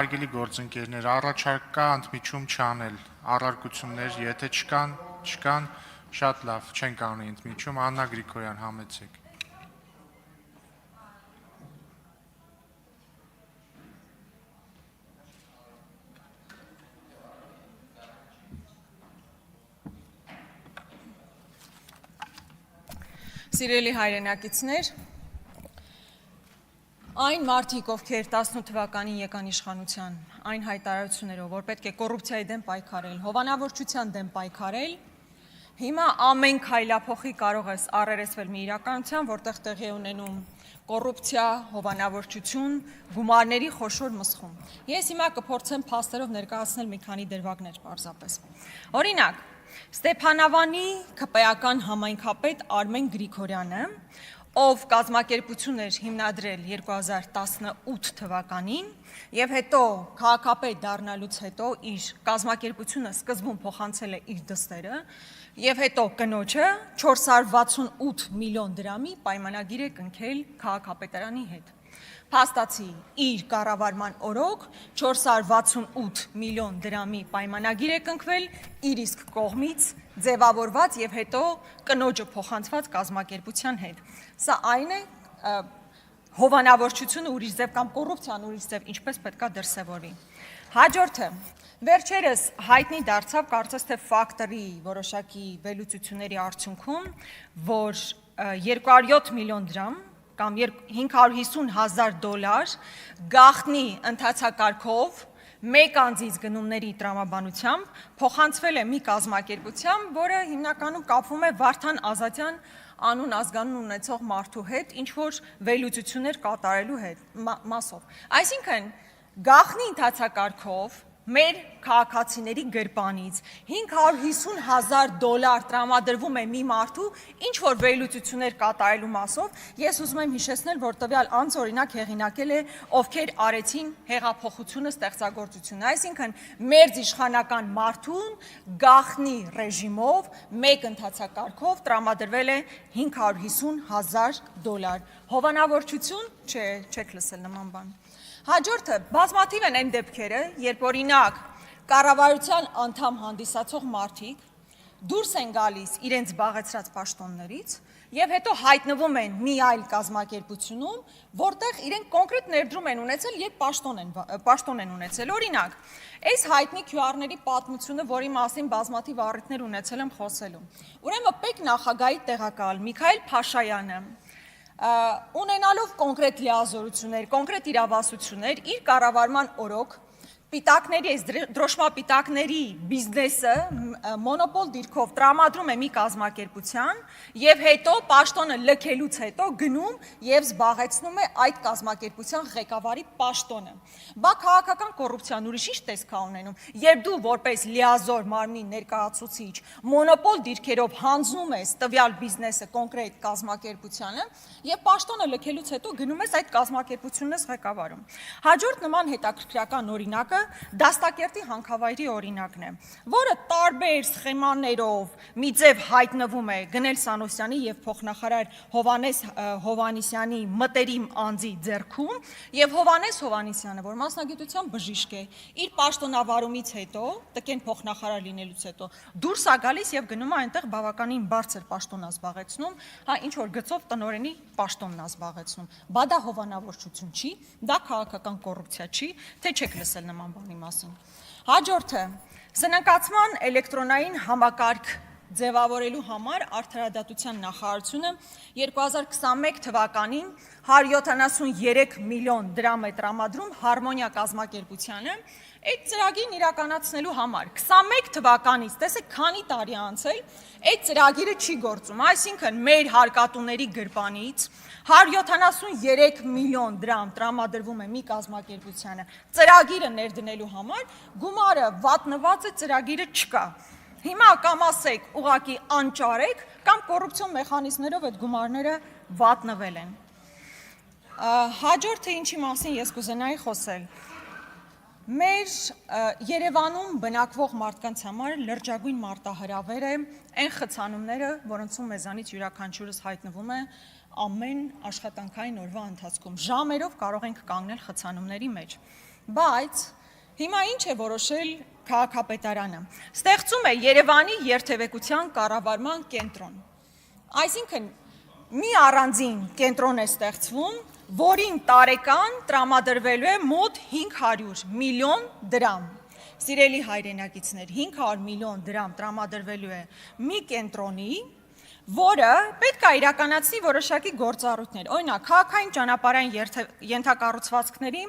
Հարգելի գործընկերներ, առաջարկ կա ընդմիջում չանել, առարկություններ, եթե չկան, շատ լավ, չենք անի ընդմիջում, Աննա Գրիգորյան, համեցեք։ Սիրելի հայրենակիցներ, այն մարդիկ, ովքեր 18 թվականին եկան իշխանության, այն հայտարարություններով, որ պետք է կոռուպցիայի դեմ պայքարել, հովանավորչության դեմ պայքարել, հիմա ամեն քայլափոխի կարող է առերեսվել մի իրականության, որտեղ տեղի է ունենում կոռուպցիա, հովանավորչություն, գումարների խոշոր մսխում։ Ես հիմա կփորձեմ փաստերով ներկայացնել մի քանի դրվագներ պարզապես։ Օրինակ, Ստեփանավանի ՔՊ-ական համայնքապետ Արմեն Գրիգորյանը, ով կազմակերպություն էր հիմնադրել 2018 թվականին եւ հետո քաղաքապետ դառնալուց հետո իր կազմակերպությունը սկզբում փոխանցել է իր դստերը եւ հետո կնոջը 468 միլիոն դրամի պայմանագիր է կնքել քաղաքապետարանի հետ։ Փաստացի իր կառավարման օրոք 468 միլիոն դրամի պայմանագիր է կնքվել իր իսկ կողմից ձևավորված եւ հետո կնոջը փոխանցված կազմակերպության հետ։ Սա այն է հովանավորչությունը ուրիշ ձև կամ կոռուպցիան ուրիշ ձև ինչպես պետքա դրսևորվի։ Հաջորդը վերջերս հայտնի դարձավ կարծես թե ֆակտորի որոշակի վերլուծությունների արդյունքում, որ 207 միլիոն դրամ կամ 550,000 դոլար գաղտնի ընթացակարգով մեկ անձից գնումների տրամաբանությամբ փոխանցվել է մի կազմակերպությամբ, որը հիմնականում կապվում է Վարդան Ազատյան անուն ազգանուն ունեցող մարդու հետ, ինչ որ վերլուծություններ կատարելու մասով։ Այսինքն գաղտնի ընթացակարգով մեր քաղաքացիների գրպանից 550,000 դոլար տրամադրվում է մի մարդու ինչ որ վերլուծություններ կատարելու մասով, ես ուզում եմ հիշեցնել, որ տվյալ անձը օրինակ հեղինակել է ովքեր արեցին հեղափոխությունը ստեղծագործությունը, այսինքն մերձիշխանական մարդուն գաղտնի ռեժիմով մեկ ընթացակարգով տրամադրվել է 550,000 դոլար, հովանավորչություն, չեք լսել նման բան։ Հաջորդը բազմաթիվ են այն դեպքերը, երբ օրինակ կառավարության անդամ հանդիսացող մարդիկ դուրս են գալիս իրենց զբաղեցրած պաշտոններից եւ հետո հայտնվում են մի այլ կազմակերպությունում, որտեղ իրենք կոնկրետ ներդրում են ունեցել եւ պաշտոն են ունեցել։ Օրինակ, այս հայտնի QR-ների պատմությունը, որի մասին բազմաթիվ առիթներ ունեցել եմ խոսելու։ Ուրեմն ՊԵԿ նախագահի տեղակալ Միքայել Փաշայանը ունենալով կոնկրետ լիազորություններ, կոնկրետ իրավասություններ, իր կառավարման օրոք պիտակների, դրոշմապիտակների բիզնեսը մոնոպոլ դիրքով տրամադրում է մի կազմակերպության եւ հետո պաշտոնը լքելուց հետո գնում եւ զբաղեցնում է այդ կազմակերպության ղեկավարի պաշտոնը։ Բա քաղաքական կոռուպցիան ուրիշ ինչ տեսք է ունենում, երբ դու որպես լիազոր մարմնի ներկայացուցիչ մոնոպոլ դիրքերով հանձնում ես տվյալ բիզնեսը կոնկրետ կազմակերպությանը եւ պաշտոնը լքելուց հետո գնում ես այդ կազմակերպությունն ես ղեկավարում։ Հաջորդ նման հետաքրքրական օրինակը Դաստակերտի հանքավայրի օրինակն է, որը տարբեր սխեմաներով մի ձև հայտնվում է Գնել Սանոսյանի եւ փոխնախարար Հովհաննես Հովհաննիսյանի մտերիմ անձի ձեռքում եւ Հովհաննես Հովհաննիսյանը, որ մասնագիտությամբ բժիշկ է, իր պաշտոնավարումից հետո, տկեն փոխնախարար լինելուց հետո դուրս է գալիս եւ գնում է այնտեղ բավականին բարձր պաշտոն է զբաղեցնում, ինչ որ գծով տնօրենի պաշտոնն է զբաղեցնում։ Բա դա հովանավորչություն չի, դա քաղաքական կոռուպցիա չի, թե չեք լսել նման բանի մասին։ Հաջորդը սնանկացման էլեկտրոնային համակարգ ձևավորելու համար Արդարադատության նախարարությունը 2021 թվականին 173 միլիոն դրամ է տրամադրում Հարմոնիա կազմակերպությանը այդ ծրագիրն իրականացնելու համար։ 21 թվականից, տեսեք, քանի տարի անցել, այդ ծրագիրը չի գործում, այսինքն մեր հարկատուների գրպանից 173 միլիոն դրամ տրամադրվում է մի կազմակերպությանը ծրագիրը ներդնելու համար, գումարը վատնված է, ծրագիրը չկա։ Հիմա կամ ասեք ուղղակի անճարեք, կամ կոռուպցիոն մեխանիզմներով այդ գումարները վատնվել են։ Հաջորդը ինչի մասին ես կուզենայի խոսել։ Մեր Երևանում բնակվող մարդկանց համար լրջագույն մարտահրավեր է այն խցանումները, որոնցում մեզանից յուրաքանչյուրս հայտնվում է ամեն աշխատանքային օրվա ընթացքում։ Ժամերով կարող ենք կանգնել խցանումների մեջ։ Բայց հիմա ինչ է որոշել քաղաքապետարանը։ Ստեղծում է Երևանի երթևեկության կառավարման կենտրոն։ Այսինքն մի առանձին կենտրոն է ստեղծվում, որին տարեկան տրամադրվելու է մոտ 500 միլիոն դրամ։ Սիրելի հայրենակիցներ, 500 միլիոն դրամ տրամադրվելու է մի կենտրոնի, որը պետք է իրականացնի որոշակի գործառույթներ, օրինակ քաղաքային ճանապարհային ենթակառուցվածքների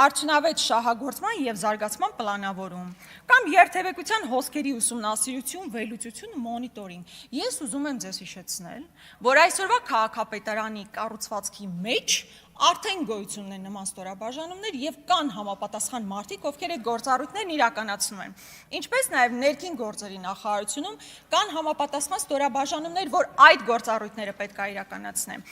արդյունավետ շահագործման եւ զարգացման պլանավորում, կամ երթևեկության հոսքերի ուսումնասիրություն, վերլուծություն ու մոնիտորինգ։ Ես ուզում եմ ձեզ հիշեցնել, որ այսօրվա քաղաքապետարանի կառուցվածքի մեջ արդեն գոյություն ունեն նման ստորաբաժանումներ եւ կան համապատասխան մարդիկ, ովքեր այդ գործառույթներն իրականացնում են։ Ինչպես նաեւ ներքին գործերի նախարարությունում կան համապատասխան ստորաբաժանումներ, որ այդ գործառույթները պետք է իրականացնեն։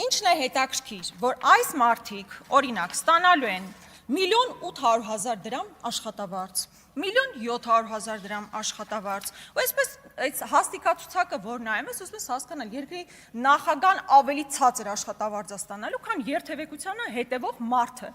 Ինչն է հետաքրքիր, որ այս մարդիկ, օրինակ, ստանալու են 1.800.000 դրամ աշխատավարձ, 1.700.000 դրամ աշխատավարձ, ու այսպես այս հաստիկացուցակը, որ նայում ես, ուզում ես հասկանալ, երկրի նախագահան ավելի ցածր աշխատավարձ է ստանալու, քան երթևեկությանը հետևող մարդը։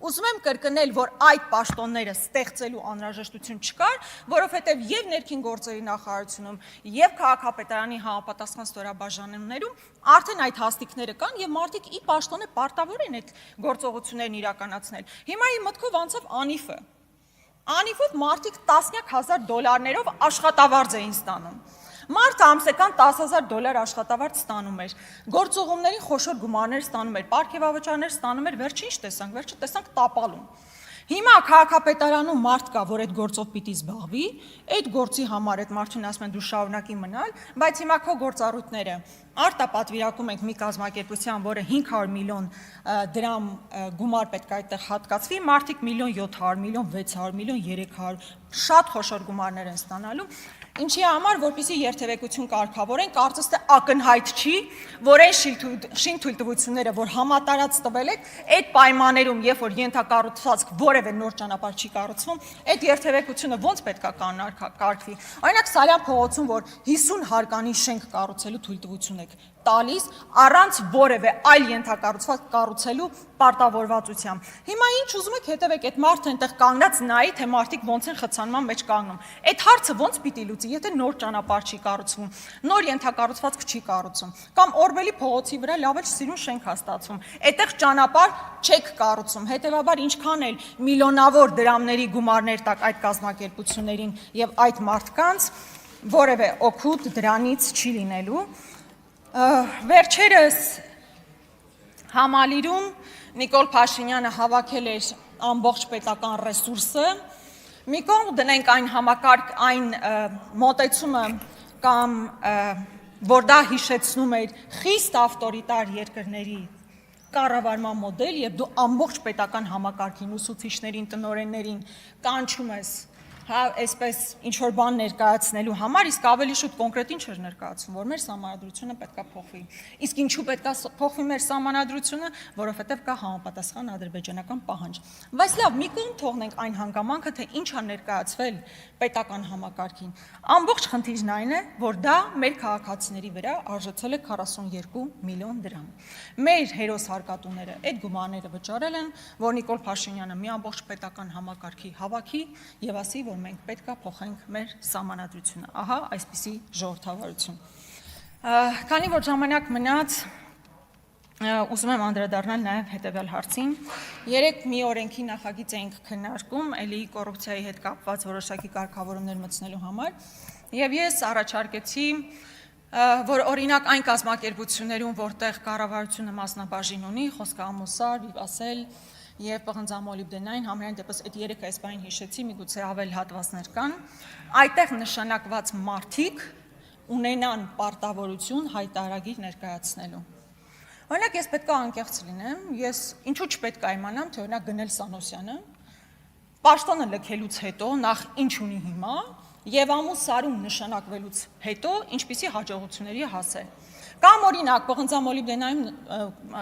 Ուզում եմ կրկնել, որ այդ պաշտոնները ստեղծելու անհրաժեշտություն չկար, որովհետև եւ ներքին գործերի նախարարությունում, եւ քաղաքապետարանի համապատասխան ստորաբաժանումներում արդեն այդ հաստիկները կան եւ մարդիկ ի պաշտոնե պարտավոր են այդ գործողություններն իրականացնել։ Հիմա իմ մտքով անցավ Անիֆը։ Անիֆով մարդիկ տասնյակ հազար դոլարներով աշխատավարձ էին ստանում։ Մարդը ամսական $10,000 աշխատավարձ ստանում էր, գործողումներին խոշոր գումարներ ստանում էր, պարգևավճարներ ստանում էր, վերջը ինչ տեսանք, վերջը տեսանք տապալում։ Հիմա քաղաքապետարանում մարդ կա, որ այդ գործով պիտի զբաղվի, այդ գործի համար այդ մարդուն ասում են դու շարունակի մնալ, բայց հիմա քո գործառույթները արտապատվիրակում ենք մի կազմակերպության, որը 500 միլիոն դրամ գումար պետք է այդտեղ հատկացվի, մարդիկ 1.700 միլիոն, 600 միլիոն, 300 շատ խոշոր գումարներ են ստանալու։ Ինչի համար, որպեսզի երթևեկություն կարգավորեն, կարծես թե ակնհայտ չի, որ այն շինթույլտվությունները, որ համատարած տվել եք, այդ պայմաններում, երբ որ ենթակառուցվածք որևէ նոր ճանապարհ չի կառուցվում, այդ երթևեկությունը ոնց պետք է կարգվի։ Օրինակ Սարյան փողոցում, որ 50 հարկանի շենք կառուցելու թույլտվություն եք տալիս առանց որևէ այլ ենթակառուցվածք կառուցելու պարտավորվածությամբ։ Հիմա ինչ ուզում եք հետևեք, այդ մարդը այնտեղ կանգնած նայի, թե մարդիկ ոնց են խցանման մեջ կանգնում։ Այդ հարցը ոնց պիտի լուծի, եթե նոր ճանապարհ չի կառուցվում, նոր ենթակառուցվածք չի կառուցում, կամ Օրբելի փողոցի վրա լավ էլ սիրուն շենք հաստատվում, այդտեղ ճանապարհ չեք կառուցում, հետևաբար ինչքան էլ միլիոնավոր դրամների գումարներ տակ այդ կազմակերպություններին եւ այդ մարդկանց, որևէ օգուտ դրանից չի լինելու։ Վերջերս Համալիրում Նիկոլ Փաշինյանը հավաքել էր ամբողջ պետական ռեսուրսը, մի կողմ դնենք այն համակարգ, այն մոտեցումը կամ որ դա հիշեցնում էր խիստ ավտորիտար երկրների կառավարման մոդել, եւ դու ամբողջ պետական համակարգին, ուսուցիչներին, տնօրեններին կանչում ես այսպես ինչ-որ բան ներկայացնելու համար, իսկ ավելի շուտ կոնկրետ ինչ էր ներկայացում, որ մեր սահմանադրությունը պետք է փոխվի։ Իսկ ինչու պետք է փոխվի մեր սահմանադրությունը, որովհետև կա համապատասխան ադրբեջանական պահանջ։ Բայց լավ, մի կողմ թողնենք այն հանգամանքը, թե ինչ է ներկայացվել պետական համակարգին։ Ամբողջ խնդիրն այն է, որ դա մեր քաղաքացիների վրա արժեցել է 42 միլիոն դրամ։ Մեր հերոս հարկատուները այդ գումարները վճարել են, որ Նիկոլ Փաշինյանը մի ամբողջ պետական համակարգի հավաքի եւ ասի, որ մենք պետք է փոխենք մեր սահմանադրությունը։ Ահա այսպիսի ժողովրդավարություն։ Քանի որ ժամանակ մնաց, ուզում եմ անդրադառնալ նաև հետևյալ հարցին։ Երեք մի օրենքի նախագիծ էինք քննարկում, էլի կոռուպցիայի հետ կապված որոշակի կարգավորումներ մտցնելու համար, եւ ես առաջարկեցի, որ օրինակ այն կազմակերպություններում, որտեղ կառավարությունը մասնաբաժին ունի, Խոսքահամոսար, Վիվասել եւ պղնձամոլիբդենային, համենայն դեպս այդ երեքը այս բանին հիշեցի, միգուցե ավել հատվածներ կան, այդտեղ նշանակված մարդիկ ունենան պարտավորություն հայտարարագիր ներկայացնելու։ Օրինակ ես պետք է անկեղծ լինեմ, ես ինչու չպետք է իմանամ, թե օրինակ Գնել Սանոսյանը պաշտոնը լքելուց հետո նախ ինչ ունի հիմա եւ ամուս սարում նշանակվելուց հետո ինչպիսի հաջողությունների հասել։ Կամ օրինակ պղնձամոլիբդենայում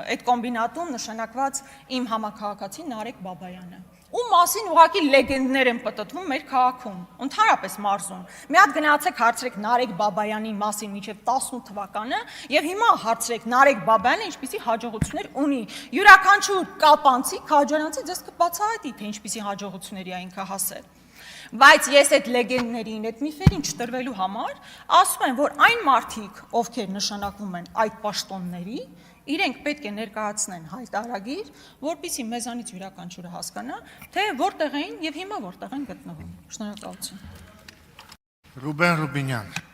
այդ կոմբինատում նշանակված իմ համակարգացի Նարեկ Բաբայանը։ ու մասին ուղղակի լեգենդներ են պտտվում մեր քաղաքում, ընդհանրապես մարզում։ Մի հատ գնացեք հարցրեք Նարեկ Բաբայանի մասին մինչև 18 թվականը եւ հիմա հարցրեք Նարեկ Բաբայանը ինչպիսի հաջողություններ ունի։ Յուրաքանչյուր կապանցի, քաջարանցի ձեզ կբացահայտի, թե ինչպիսի հաջողությունների է ինքը հասել։ Բայց ես այդ լեգենդներին, այդ միֆերին չտրվելու համար ասում եմ, որ այն մարդիկ, ովքեր նշանակվում են այդ պաշտոնների, իրենք պետք է ներկայացնեն հայտարարագիր, որպեսզի մեզանից յուրաքանչյուրը հասկանա, թե որտեղ էին եւ հիմա որտեղ են գտնվում։ Շնորհակալություն։ Ռուբեն Ռուբինյան